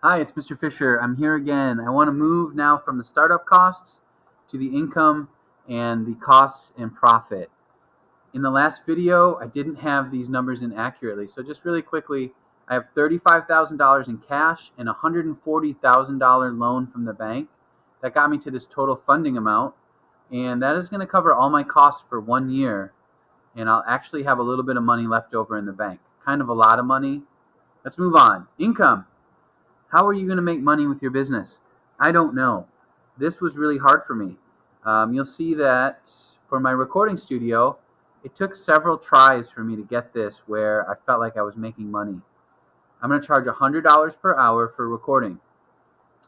Hi, it's Mr. Fisher. I'm here again. I want to move now from the startup costs to the income and the costs and profit. In the last video, I didn't have these numbers in accurately. So just really quickly, I have $35,000 in cash and a $140,000 loan from the bank. That got me to this total funding amount. And that is going to cover all my costs for 1 year. And I'll actually have a little bit of money left over in the bank. Kind of a lot of money. Let's move on. Income. How are you going to make money with your business? I don't know. This was really hard for me. You'll see that for my recording studio, it took several tries for me to get this where I felt like I was making money. I'm going to charge $100 per hour for recording.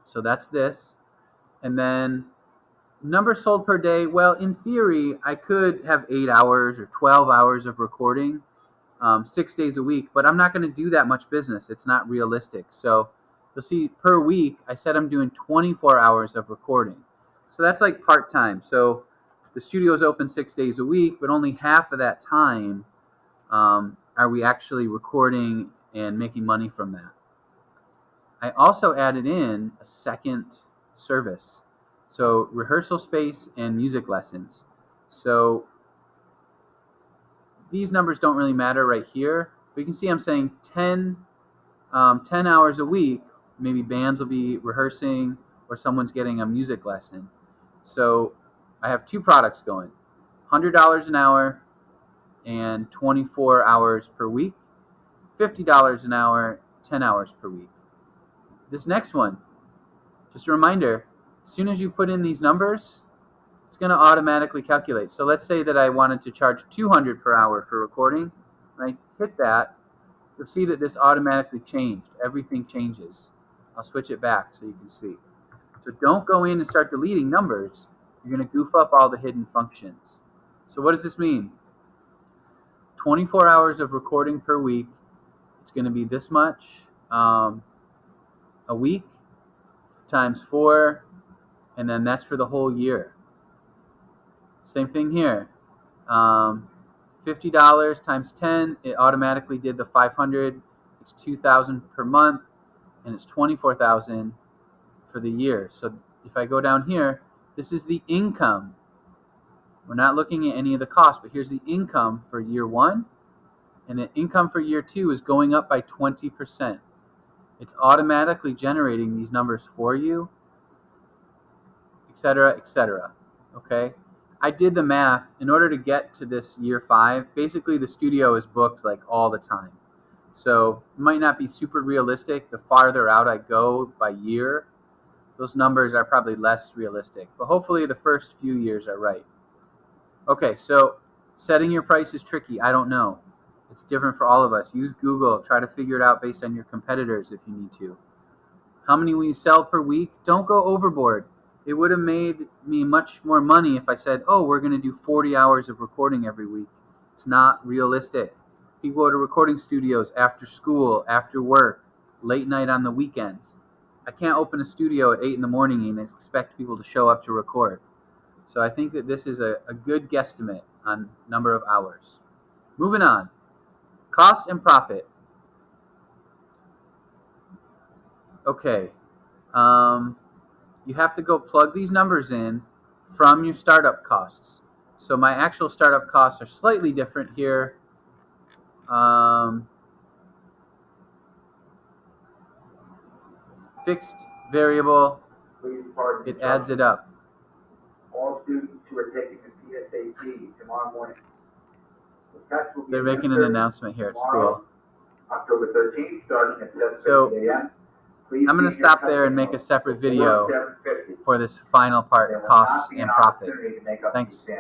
So that's this. And then numbers sold per day. Well, in theory, I could have 8 hours or 12 hours of recording 6 days a week, but I'm not going to do that much business. It's not realistic. So you'll see per week, I said I'm doing 24 hours of recording. So that's like part-time. So the studio is open 6 days a week, but only half of that time are we actually recording and making money from that. I also added in a second service. So rehearsal space and music lessons. So these numbers don't really matter right here, but you can see I'm saying 10 hours a week. Maybe bands will be rehearsing or someone's getting a music lesson. So I have two products going, $100 an hour and 24 hours per week, $50 an hour, 10 hours per week. This next one, just a reminder, as soon as you put in these numbers, it's going to automatically calculate. So let's say that I wanted to charge $200 per hour for recording. When I hit that, you'll see that this automatically changed. Everything changes. I'll switch it back so you can see. So don't go in and start deleting numbers. You're going to goof up all the hidden functions. So what does this mean? 24 hours of recording per week. It's going to be this much a week times 4, and then that's for the whole year. Same thing here. $50 times 10, it automatically did the 500. It's $2,000 per month, and it's $24,000 for the year. So if I go down here, this is the income. We're not looking at any of the costs, but here's the income for year 1, and the income for year 2 is going up by 20%. It's automatically generating these numbers for you, etc., etc. Okay? I did the math. In order to get to this year 5, basically the studio is booked like all the time. So it might not be super realistic. The farther out I go by year, those numbers are probably less realistic. But hopefully the first few years are right. Okay, so setting your price is tricky. I don't know. It's different for all of us. Use Google. Try to figure it out based on your competitors if you need to. How many will you sell per week? Don't go overboard. It would have made me much more money if I said, oh, we're going to do 40 hours of recording every week. It's not realistic. People go to recording studios after school, after work, late night on the weekends. I can't open a studio at 8 in the morning and expect people to show up to record. So I think that this is a good guesstimate on number of hours. Moving on. Cost and profit. Okay. You have to go plug these numbers in from your startup costs. So my actual startup costs are slightly different here. Fixed, variable, it adds it up. All students who are taking the PSAT tomorrow morning. They're making an announcement here at school. October 13th, starting at 7:50 So a.m. I'm going to stop there and make a separate video for this final part, costs and profit. Thanks.